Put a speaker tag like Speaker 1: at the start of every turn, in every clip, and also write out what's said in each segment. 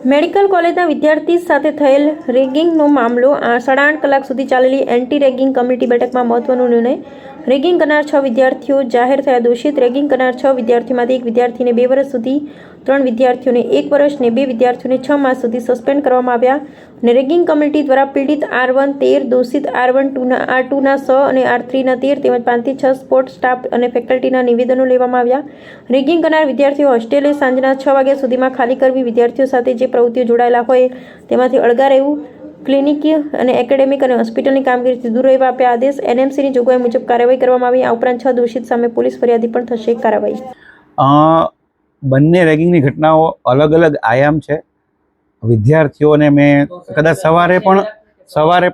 Speaker 1: Medical કોલેજના વિદ્યાર્થી સાથે થયેલ રેગિંગનો મામલો 8.5 કલાક સુધી ચાલેલી એન્ટી રેગિંગ કમિટી બેઠકમાં મહત્વનો નિર્ણય. રેગિંગ કરનાર 6 વિદ્યાર્થીઓ જાહેર થયા દોષિત. રેગિંગ કરનાર 6 વિદ્યાર્થીઓમાંથી એક વિદ્યાર્થીને 2 વર્ષ સુધી, 3 વિદ્યાર્થીઓને 1 વર્ષ ને 2 વિદ્યાર્થીઓને 6 માસ સુધી સસ્પેન્ડ કરવામાં આવ્યા. અને રેગિંગ કમિટી દ્વારા પીડિત R1 13, દોષિત R2 ના 6 અને R3 ના 13 તેમજ 5 થી 6 સપોર્ટ સ્ટાફ અને ફેકલ્ટીના નિવેદનો લેવામાં આવ્યા. રેગિંગ કરનાર વિદ્યાર્થીઓ હોસ્ટેલે સાંજના 6 વાગ્યા સુધીમાં ખાલી કરવી. વિદ્યાર્થીઓ સાથે જે પ્રવૃત્તિઓ જોડાયેલા હોય તેમાંથી અળગા રહેવું. ક્લિનિક અને એકેડેમિક અને હોસ્પિટલની કામગીરીથી દૂર રહેવા આપ્યા આદેશ. NMCની જોગવાઈ મુજબ કાર્યવાહી કરવામાં આવી. આ ઉપરાંત 6 દોષિત સામે પોલીસ ફરિયાદી પણ થશે કાર્યવાહી.
Speaker 2: બંને રેગિંગની ઘટનાઓ અલગ અલગ આયામ છે. વિદ્યાર્થીઓને મેં કદાચ સવારે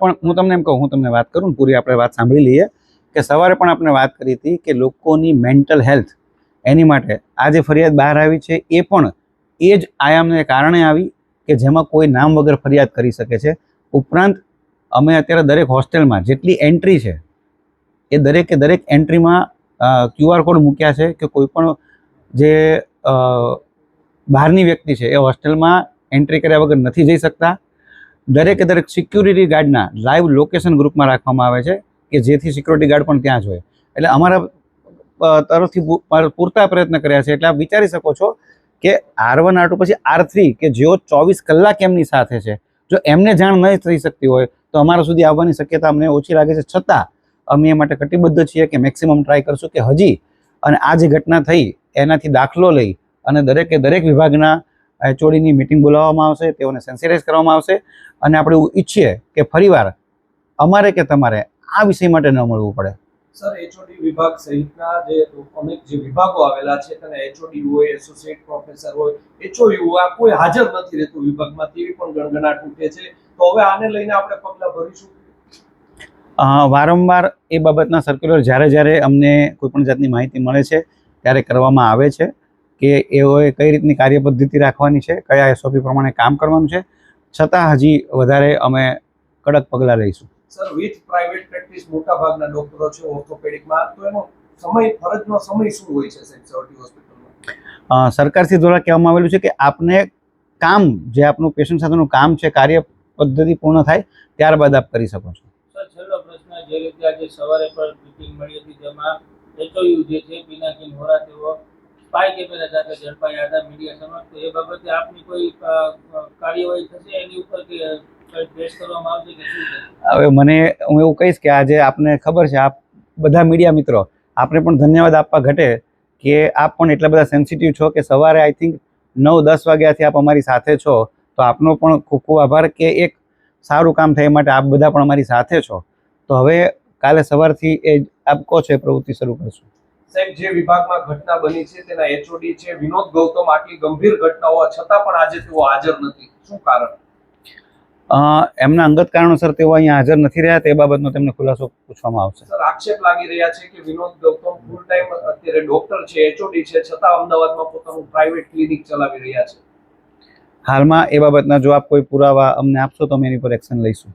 Speaker 2: પણ હું તમને એમ કહું, હું તમને વાત કરું ને પૂરી આપણે વાત સાંભળી લઈએ કે સવારે પણ આપણે વાત કરી હતી કે લોકોની મેન્ટલ હેલ્થ એની માટે આ જે ફરિયાદ બહાર આવી છે એ પણ એ જ આયામને કારણે આવી કે જેમાં કોઈ નામ વગર ફરિયાદ કરી શકે છે. ઉપરાંત અમે અત્યારે દરેક હોસ્ટેલમાં જેટલી એન્ટ્રી છે એ દરેક એન્ટ્રીમાં QR કોડ મૂક્યા છે કે કોઈ પણ જે બહારની વ્યક્તિ છે એ હોસ્ટેલમાં એન્ટ્રી કર્યા વગર નથી જઈ શકતા. દરેક સિક્યુરિટી ગાર્ડના લાઈવ લોકેશન ગ્રુપમાં રાખવામાં આવે છે કે જેથી સિક્યુરિટી ગાર્ડ પણ ત્યાં જ હોય. એટલે અમારા તરફથી પૂરતા પ્રયત્ન કર્યા છે. એટલે આપ વિચારી શકો છો કે R1 R2 પછી R3 કે જેઓ 24 કલાક એમની સાથે છે, જો એમને જાણ નહીં થઈ શકતી હોય તો અમારા સુધી આવવાની શક્યતા અમને ઓછી લાગે છે. છતાં અમે એ માટે કટિબદ્ધ છીએ કે મેક્સિમમ ટ્રાય કરશું કે હજી અને આ જે ઘટના થઈ એનાથી દાખલો લઈ અને દરેક વિભાગના HODની મિટિંગ બોલાવવામાં આવશે, તેઓને સેન્સિટાઇઝ કરવામાં આવશે. અને આપણે એવું ઈચ્છીએ કે ફરીવાર અમારે કે તમારે આ વિષય માટે ન મળવું પડે.
Speaker 3: સર, HOD વિભાગ સહિતના જે અનેક જે વિભાગો આવેલા છે તેને HOD હોય, એસોસિએટ પ્રોફેસર હોય, HOU આ કોઈ હાજર નથી રહેતું વિભાગમાં, તેવી પણ ગણગણાટ ઉઠે છે. તો હવે આને લઈને આપણે પગલાં ભરીશું.
Speaker 2: વારંવાર એ બાબતના સર્ક્યુલર જ્યારે અમને કોઈ પણ જાતની માહિતી મળે છે ત્યારે કરવામાં આવે છે કે એઓએ કઈ રીતની કાર્યપદ્ધતિ રાખવાની છે, કયા SOP પ્રમાણે કામ કરવાનું છે. છતાં હજી વધારે અમે કડક પગલાં લઈશું.
Speaker 3: સર, વિથ પ્રાઇવેટ પ્રેક્ટિસ મોટા ભાગના ડોક્ટરો છે ઓર્થોપેડિકમાં, તો એનો ફરજનો સમય શું હોય છે સેક્યુરિટી હોસ્પિટલમાં?
Speaker 2: સરકારશ્રી દ્વારા કહેવામાં આવેલું છે કે આપને કામ જે આપનું પેશન્ટ સાથેનું કામ છે, કાર્ય પદ્ધતિ પૂર્ણ થાય ત્યારબાદ આપ કરી શકો છો.
Speaker 4: સર, છેલ્લો પ્રશ્ન, જે રીતે આજે સવારે પર મીટિંગ મળી હતી જેમાં HOU જે છે પિનાકીન હોરા તેઓ સ્પાય કેમેરા સાથે ઝડપાયા હતા મીડિયા સમક્ષ, તો એ બાબતે આપની કોઈ કાર્યવાહી થશે એની ઉપર કે
Speaker 2: હવે હું એવું કહીશ કે આજે આપને ખબર છે, આપ બધા મીડિયા મિત્રો આપને પણ ધન્યવાદ આપવા ઘટે કે આપ પણ એટલા બધા સેન્સિટિવ છો કે સવારે આઈ થિંક 9-10 વાગ્યાથી આપ અમારી સાથે છો. તો આપનો પણ ખૂબ ખૂબ આભાર કે એક સારું કામ થાય માટે આપ બધા પણ અમારી સાથે છો. તો હવે કાલે સવારથી એ આપ કહો છો એ પ્રવૃત્તિ શરૂ કરશું.
Speaker 3: સાહેબ, જે વિભાગમાં ઘટના બની છે તેના HOD છે વિનોદ ગૌતમ, આટલી ગંભીર ઘટના હોવા છતાં પણ આજે તેઓ હાજર નથી, શું કારણ?
Speaker 2: એમના અંગત કારણોસર તેઓ અહીંયા હાજર નથી રહ્યા. તે બાબતનો તેમને ખુલાસો પૂછવામાં આવશે.
Speaker 3: સર, આક્ષેપ લાગી રહ્યા છે કે વિનોદ ગૌતમ ફૂલ ટાઈમ અત્યારે ડોક્ટર છે, HOD છે, છતાં અમદાવાદમાં પોતાનું પ્રાઇવેટ ક્લિનિક ચલાવી રહ્યા છે.
Speaker 2: હાલમાં એ બાબતના જો આપ કોઈ પુરાવા અમને આપશો તો અમે એની પર એક્શન લઈશું.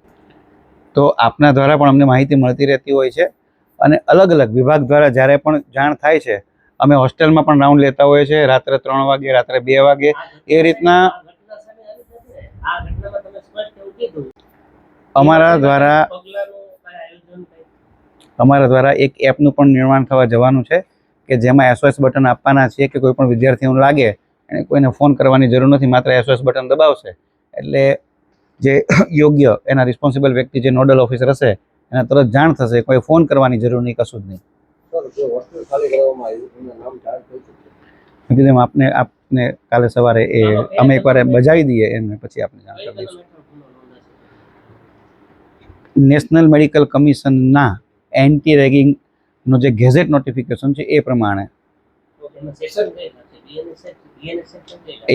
Speaker 2: તો આપના દ્વારા પણ અમને માહિતી મળતી રહેતી હોય છે અને અલગ અલગ વિભાગ દ્વારા જ્યારે પણ જાણ થાય છે અમે હોસ્ટેલમાં પણ રાઉન્ડ લેતા હોઈએ છીએ. રાત્રે 3 વાગે, રાત્રે 2 વાગે એ રીતના અમારા દ્વારા એક એપનું પણ નિર્માણ થવા જવાનું છે કે જેમાં SOS બટન આપવાના છે કે કોઈ પણ વિદ્યાર્થીઓને લાગે એને કોઈને ફોન કરવાની જરૂર નથી, માત્ર SOS બટન દબાવશે એટલે જે યોગ્ય એના રિસ્પોન્સિબલ વ્યક્તિ જે નોડલ ઓફિસર હશે એને તરત જાણ થશે. કોઈ ફોન કરવાની જરૂર નહીં, કશું જ નહીં. કીધું આપને કાલે સવારે એ અમે એકવાર બજાવી દઈએ એમને પછી આપણે જાણ કરી દઈશું. નેશનલ મેડિકલ કમિશનના એન્ટી રેગિંગનો જે ગેઝેટ નોટિફિકેશન છે એ પ્રમાણે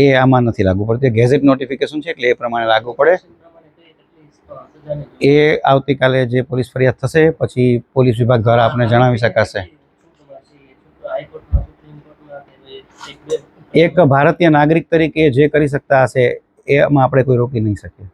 Speaker 2: એ આમાં નથી લાગુ પડતું. ગેઝેટ નોટિફિકેશન છે એટલે એ પ્રમાણે લાગુ પડે. એ આવતીકાલે જે પોલીસ ફરિયાદ થશે પછી પોલીસ વિભાગ દ્વારા આપને જણાવી શકાશે. એક ભારતીય નાગરિક તરીકે જે કરી શકતા હશે એમાં આપણે કોઈ રોકી નહીં શકીએ.